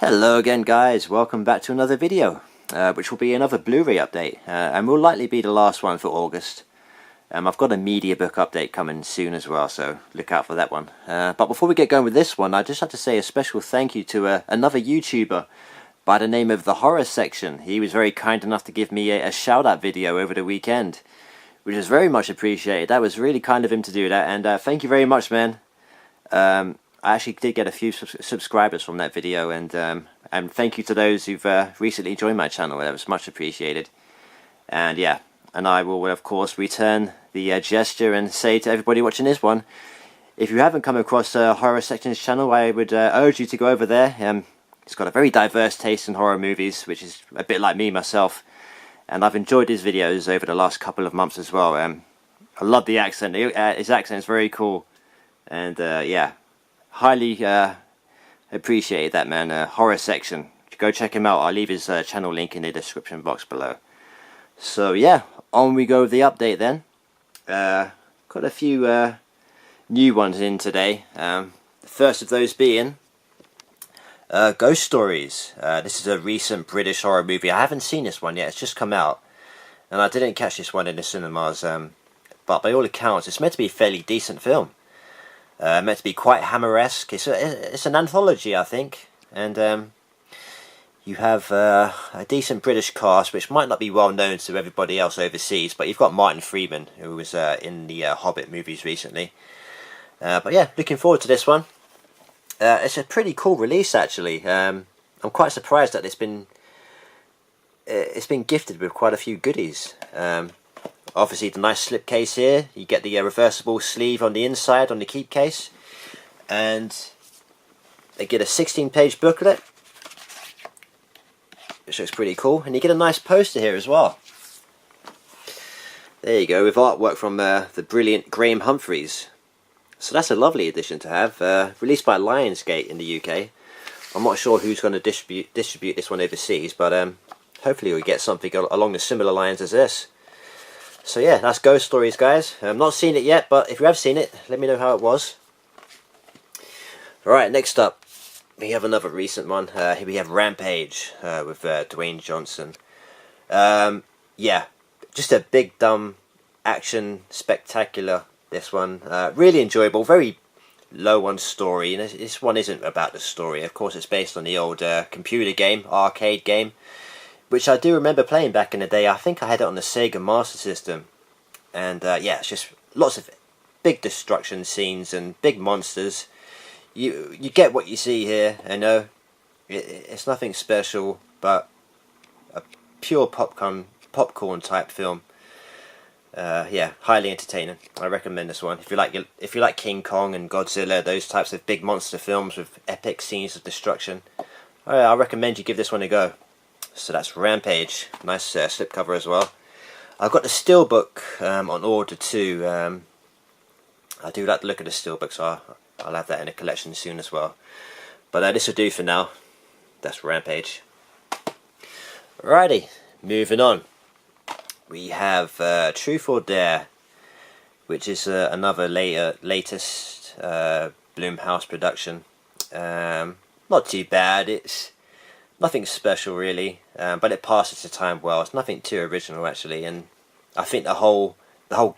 Hello again guys, welcome back to another video, which will be another Blu-ray update, and will likely be the last one for August. I've got a media book update coming soon as well, so look out for that one. But before we get going with this one, I just have to say a special thank you to another YouTuber by the name of The Horror Section. He was very kind enough to give me a shout-out video over the weekend, which is very much appreciated. That was really kind of him to do that, and thank you very much, man. I actually did get a few subscribers from that video, and thank you to those who've recently joined my channel. That was much appreciated. And yeah, and I will of course return the gesture and say to everybody watching this one, if you haven't come across Horror Section's channel, I would urge you to go over there. He's got a very diverse taste in horror movies, which is a bit like me myself, and I've enjoyed his videos over the last couple of months as well. I love the accent. His accent is very cool, and yeah, highly appreciate that, man. Horror Section, go check him out. I'll leave his channel link in the description box below. So yeah, on we go with the update then. Got a few new ones in today. The first of those being Ghost Stories. This is a recent British horror movie. I haven't seen this one yet, it's just come out, and I didn't catch this one in the cinemas, but by all accounts it's meant to be a fairly decent film. Meant to be quite Hammer-esque. It's an anthology, I think, and you have a decent British cast, which might not be well known to everybody else overseas, but you've got Martin Freeman, who was in the Hobbit movies recently. But yeah, looking forward to this one. It's a pretty cool release, actually. I'm quite surprised that it's been gifted with quite a few goodies. Obviously the nice slipcase here, you get the reversible sleeve on the inside on the keep case, and they get a 16-page booklet, which looks pretty cool, and you get a nice poster here as well. There you go, with artwork from the brilliant Graham Humphreys. So that's a lovely addition to have, released by Lionsgate in the UK. I'm not sure who's going to distribute this one overseas, but hopefully we'll get something along the similar lines as this. So yeah, that's Ghost Stories, guys. I've not seen it yet, but if you have seen it, let me know how it was. Alright, next up, we have another recent one. Here we have Rampage with Dwayne Johnson. Yeah, just a big, dumb action spectacular, this one. Really enjoyable, very low on story. And this one isn't about the story. Of course, it's based on the old computer game, arcade game, which I do remember playing back in the day. I think I had it on the Sega Master System. And yeah, it's just lots of big destruction scenes and big monsters. You get what you see here. I know it's nothing special, but a pure popcorn type film. Yeah, highly entertaining. I recommend this one. If you like King Kong and Godzilla, those types of big monster films with epic scenes of destruction, I recommend you give this one a go. So that's Rampage. Nice slipcover as well. I've got the steelbook on order too. I do like the look of the steelbook, so I'll have that in a collection soon as well. But this will do for now. That's Rampage. Alrighty, moving on. We have Truth or Dare, which is another latest Blumhouse production. Not too bad. It's nothing special really, but it passes the time well. It's nothing too original actually, and I think the whole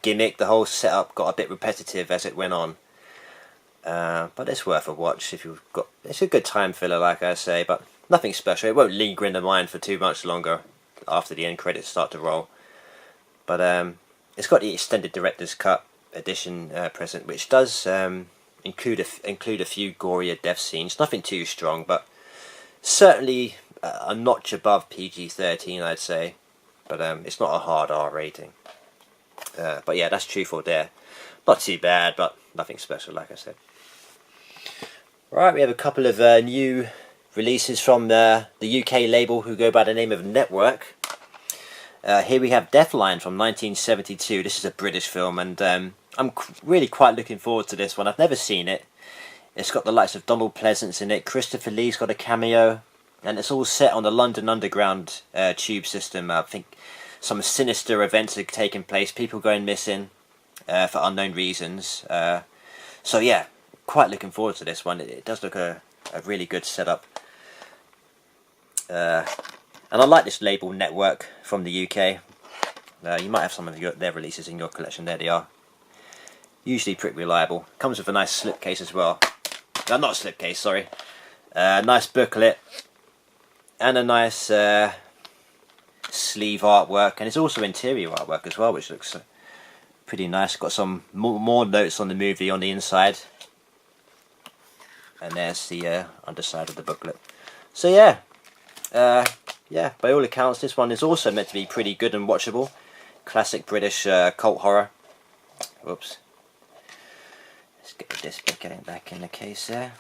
gimmick, the whole setup got a bit repetitive as it went on. But it's worth a watch if you've got. It's a good time filler, like I say, but nothing special. It won't linger in the mind for too much longer after the end credits start to roll. But it's got the extended director's cut edition present, which does include a few gorier death scenes. Nothing too strong, but certainly a notch above PG-13, I'd say, but it's not a hard R rating. But yeah, that's Truth or Dare. Not too bad, but nothing special, like I said. Right, we have a couple of new releases from the UK label who go by the name of Network. Here we have Deathline from 1972. This is a British film, and I'm really quite looking forward to this one. I've never seen it. It's got the likes of Donald Pleasance in it. Christopher Lee's got a cameo, and it's all set on the London Underground tube system. I think some sinister events are taking place, people going missing for unknown reasons. So yeah, quite looking forward to this one. It does look a really good setup. And I like this label, Network, from the UK. You might have some of their releases in your collection. There they are. Usually pretty reliable. Comes with a nice slipcase as well. Not a slipcase, sorry. Nice booklet. And a nice sleeve artwork. And it's also interior artwork as well, which looks pretty nice. Got some more notes on the movie on the inside. And there's the underside of the booklet. So yeah. Yeah, by all accounts, this one is also meant to be pretty good and watchable. Classic British cult horror. Whoops. Let's get the disc back in the case there.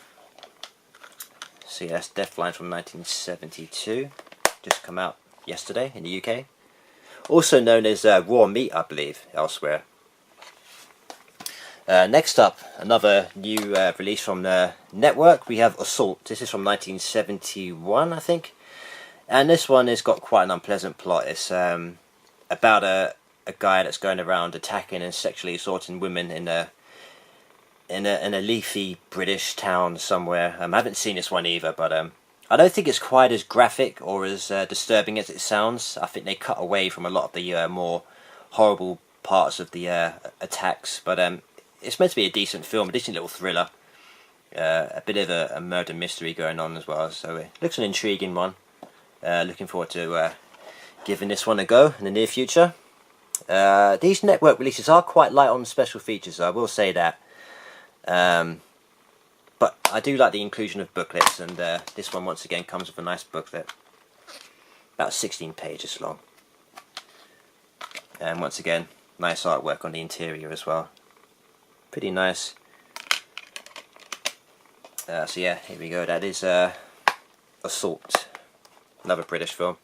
So yeah, that's Deathline from 1972. Just come out yesterday in the UK. Also known as Raw Meat, I believe, elsewhere. Next up, another new release from the Network. We have Assault. This is from 1971, I think. And this one has got quite an unpleasant plot. It's about a guy that's going around attacking and sexually assaulting women in a leafy British town somewhere. I haven't seen this one either, but I don't think it's quite as graphic or as disturbing as it sounds. I think they cut away from a lot of the more horrible parts of the attacks, but it's meant to be a decent film, a decent little thriller. A bit of a murder mystery going on as well, so it looks an intriguing one. Looking forward to giving this one a go in the near future. These Network releases are quite light on special features, I will say that. But I do like the inclusion of booklets, and this one once again comes with a nice booklet. About 16 pages long. And once again, nice artwork on the interior as well. Pretty nice. So yeah, here we go. That is Assault. Another British film.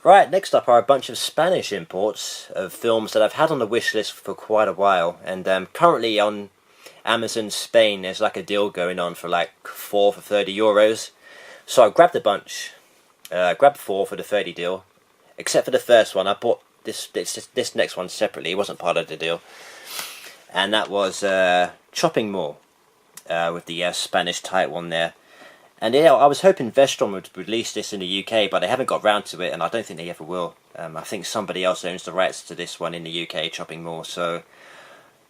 Right, next up are a bunch of Spanish imports of films that I've had on the wish list for quite a while, and currently on Amazon Spain there's like a deal going on for like 4 for €30. So I grabbed a bunch, grabbed 4 for the 30 deal, except for the first one. I bought this next one separately. It wasn't part of the deal, and that was Chopping Mall, with the Spanish title on there. And yeah, I was hoping Vestron would release this in the UK, but they haven't got round to it, and I don't think they ever will. I think somebody else owns the rights to this one in the UK, Chopping Mall. So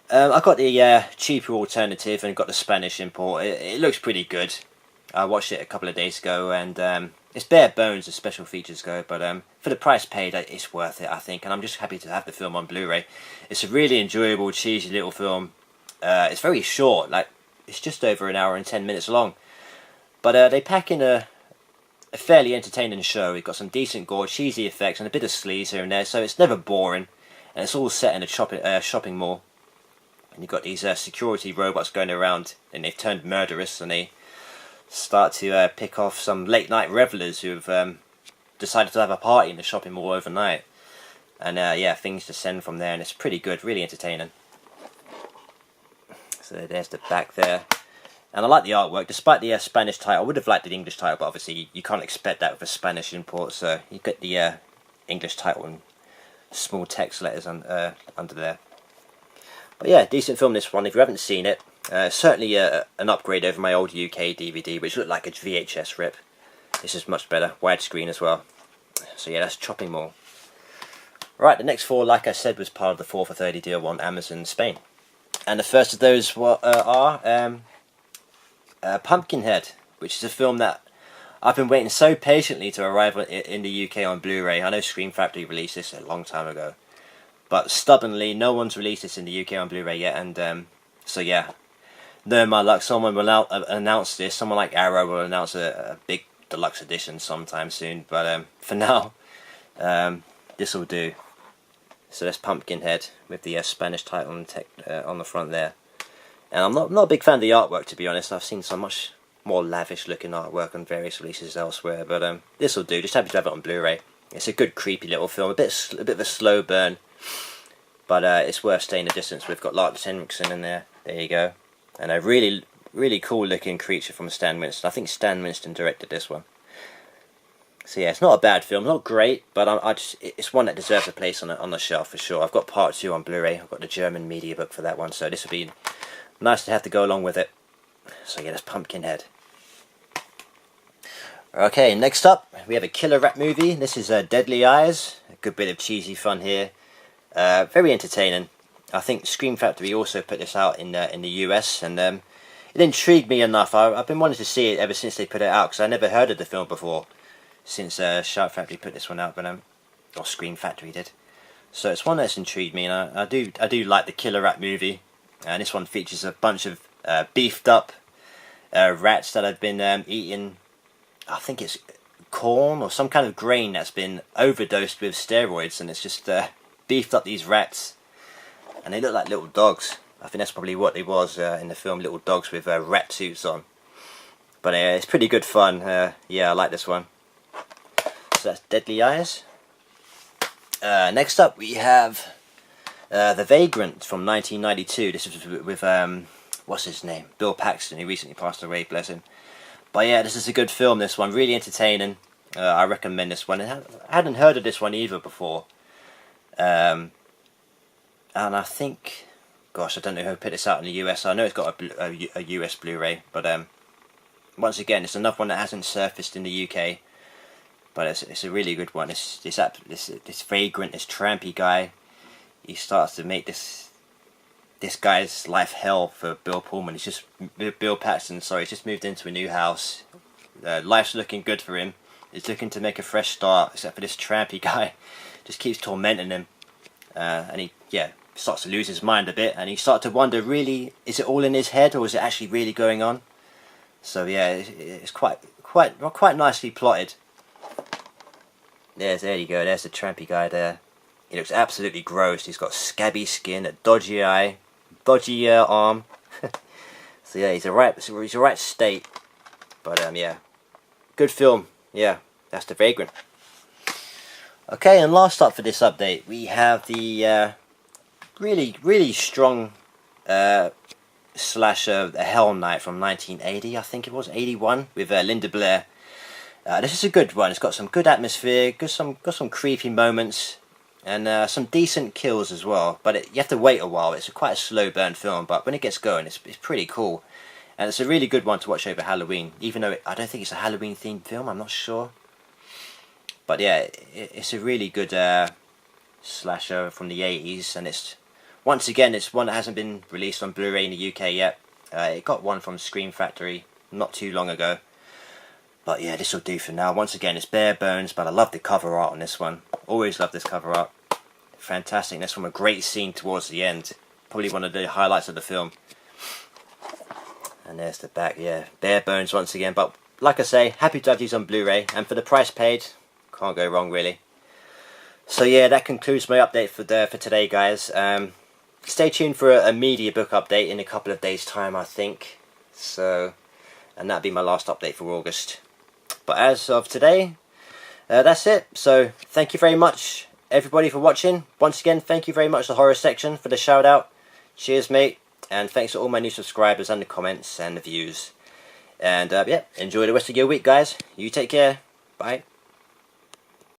I got the cheaper alternative and got the Spanish import. It looks pretty good. I watched it a couple of days ago, and it's bare bones as special features go, but for the price paid, it's worth it, I think. And I'm just happy to have the film on Blu-ray. It's a really enjoyable, cheesy little film. It's very short, like it's just over an hour and 10 minutes long. But they pack in a fairly entertaining show. We've got some decent gore, cheesy effects, and a bit of sleaze here and there, so it's never boring. And it's all set in a shopping mall. And you've got these security robots going around, and they've turned murderous, and they start to pick off some late-night revelers who've decided to have a party in the shopping mall overnight. And yeah, things descend from there, and it's pretty good, really entertaining. So there's the back there. And I like the artwork, despite the Spanish title. I would have liked the English title, but obviously you can't expect that with a Spanish import, so you get the English title and small text letters under there. But yeah, decent film this one. If you haven't seen it, certainly an upgrade over my old UK DVD, which looked like a VHS rip. This is much better, widescreen as well. So yeah, that's Chopping Mall. Right, the next 4, like I said, was part of the 4 for 30 deal on Amazon Spain. And the first of those are Pumpkinhead, which is a film that I've been waiting so patiently to arrive in the UK on Blu-ray. I know Scream Factory released this a long time ago, but stubbornly no one's released this in the UK on Blu-ray yet, and so yeah, knowing my luck, someone will announce this. Someone like Arrow will announce a big deluxe edition sometime soon, but for now, this will do. So that's Pumpkinhead with the Spanish title on the front there. And I'm not a big fan of the artwork, to be honest. I've seen so much more lavish looking artwork on various releases elsewhere, but this will do. Just happy to have it on Blu-ray. It's a good creepy little film, a bit of a slow burn, but it's worth staying a distance with. Got Lars Henriksen in there. There you go, and a really cool looking creature from Stan Winston. I think Stan Winston directed this one. So yeah, it's not a bad film, not great, but it's one that deserves a place on the shelf for sure. I've got part 2 on Blu-ray. I've got the German media book for that one, so this will be nice to have to go along with it. So yeah, that's Pumpkinhead. Okay, next up we have a killer rat movie. This is Deadly Eyes. A good bit of cheesy fun here. Very entertaining. I think Scream Factory also put this out in the US, and it intrigued me enough. I've been wanting to see it ever since they put it out, because I never heard of the film before, since Shout Factory put this one out, but or Scream Factory did. So it's one that's intrigued me, and I do like the killer rat movie. And this one features a bunch of beefed up rats that have been eating, I think it's corn or some kind of grain that's been overdosed with steroids, and it's just beefed up these rats, and they look like little dogs. I think that's probably what they was in the film, little dogs with rat suits on. But it's pretty good fun. Yeah, I like this one. So that's Deadly Eyes. Next up we have The Vagrant from 1992. This is with what's his name? Bill Paxton. He recently passed away, bless him. But yeah, this is a good film, this one. Really entertaining. I recommend this one. I hadn't heard of this one either before. And I think, gosh, I don't know who put this out in the US. I know it's got a US Blu-ray. But once again, it's another one that hasn't surfaced in the UK. But it's a really good one. This Vagrant, this trampy guy, he starts to make this guy's life hell for Bill Paxton. Sorry, he's just moved into a new house. Life's looking good for him. He's looking to make a fresh start, except for this trampy guy just keeps tormenting him, and he starts to lose his mind a bit, and he starts to wonder, really, is it all in his head, or is it actually really going on? So yeah, it's quite nicely plotted. There you go. There's the trampy guy there. He looks absolutely gross. He's got scabby skin, a dodgy eye, dodgy arm. So yeah, he's a right state. But yeah, good film. Yeah, that's The Vagrant. Okay, and last up for this update, we have the really strong slasher, The Hell Night from 1980. I think it was 81 with Linda Blair. This is a good one. It's got some good atmosphere, got some creepy moments, and some decent kills as well. But you have to wait a while. It's quite a slow burn film, but when it gets going, it's pretty cool. And it's a really good one to watch over Halloween, even though I don't think it's a Halloween themed film. I'm not sure. But yeah, it's a really good slasher from the 80s, and once again it's one that hasn't been released on Blu-ray in the UK yet. It got one from Scream Factory not too long ago. But yeah, this will do for now. Once again, it's bare bones, but I love the cover art on this one. Always love this cover art. Fantastic. That's from a great scene towards the end. Probably one of the highlights of the film. And there's the back, yeah. Bare bones once again. But like I say, happy to have these on Blu-ray. And for the price paid, can't go wrong really. So yeah, that concludes my update for today, guys. Stay tuned for a media book update in a couple of days' time, I think. So, and that'll be my last update for August. But as of today, that's it. So thank you very much everybody for watching. Once again, thank you very much to the horror section for the shout out. Cheers mate, and thanks to all my new subscribers and the comments and the views. And yeah, enjoy the rest of your week guys. You take care. Bye.